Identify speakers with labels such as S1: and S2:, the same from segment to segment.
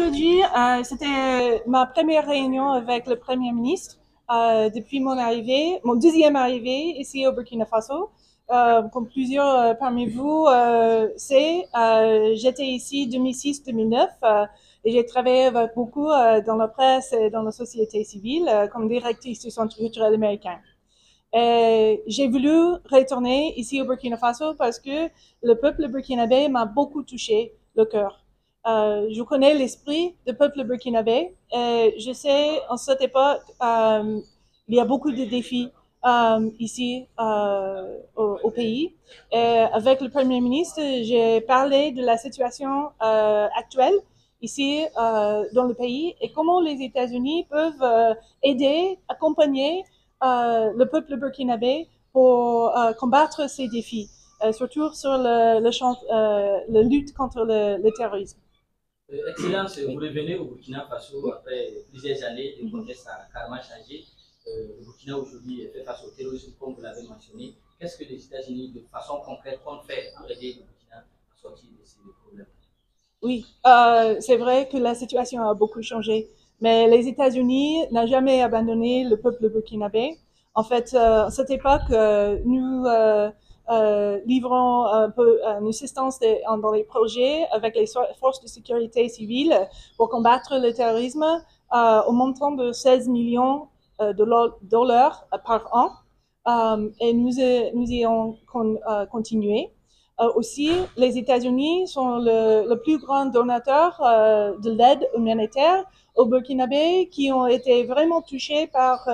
S1: Aujourd'hui, c'était ma première réunion avec le Premier ministre depuis mon arrivée, mon deuxième arrivée ici au Burkina Faso. Comme plusieurs parmi vous j'étais ici 2006-2009 et j'ai travaillé avec beaucoup dans la presse et dans la société civile comme directrice du Centre culturel américain. Et j'ai voulu retourner ici au Burkina Faso parce que le peuple burkinabé m'a beaucoup touché le cœur. Je connais l'esprit du peuple burkinabé et je sais en cette époque il y a beaucoup de défis ici au pays. Et avec le Premier ministre, j'ai parlé de la situation actuelle ici dans le pays et comment les États-Unis peuvent aider, accompagner le peuple burkinabé pour combattre ces défis, surtout sur le champ, la lutte contre le terrorisme.
S2: Excellence, vous
S1: Oui.
S2: revenez au Burkina Faso après plusieurs années, le contexte a carrément changé. Le Burkina aujourd'hui fait face au terrorisme, comme vous l'avez mentionné. Qu'est-ce que les États-Unis, de façon concrète, comptent faire pour aider le Burkina à sortir de ces problèmes?
S1: Oui, c'est vrai que la situation a beaucoup changé, mais les États-Unis n'ont jamais abandonné le peuple burkinabé. En fait, à cette époque, nous livrons un peu une assistance dans les projets avec les forces de sécurité civile pour combattre le terrorisme au montant de 16 millions de dollars par an. Et nous y avons continué. Aussi, les États-Unis sont le plus grand donateur de l'aide humanitaire au Burkinabé qui ont été vraiment touchés par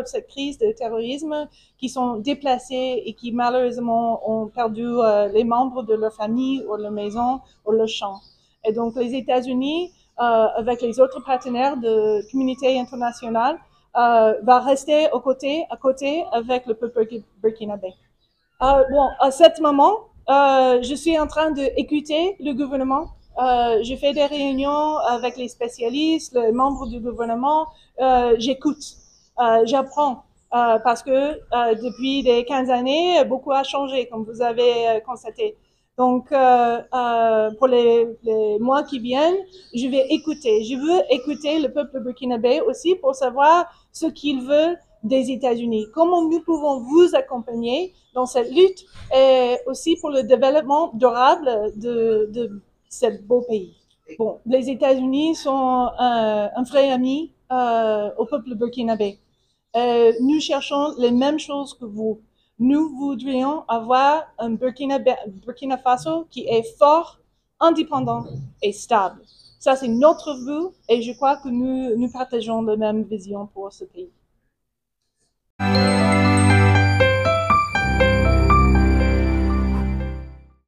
S1: cette crise de terrorisme, qui sont déplacés et qui malheureusement ont perdu les membres de leur famille ou leur maison ou leur champ. Et donc, les États-Unis, avec les autres partenaires de la communauté internationale, va rester à côté avec le peuple burkinabé. Bon, à ce moment, je suis en train d'écouter le gouvernement. Je fais des réunions avec les spécialistes, les membres du gouvernement. J'écoute, j'apprends. Parce que depuis des 15 années, beaucoup a changé, comme vous avez constaté. Donc, pour les mois qui viennent, je vais écouter. Je veux écouter le peuple burkinabé aussi pour savoir ce qu'il veut des États-Unis. Comment nous pouvons vous accompagner dans cette lutte et aussi pour le développement durable de ce beau pays. Bon, les États-Unis sont un vrai ami au peuple burkinabé. Nous cherchons les mêmes choses que vous. Nous voudrions avoir un Burkina Faso qui est fort, indépendant et stable. Ça, c'est notre vue et je crois que nous partageons la même vision pour ce pays.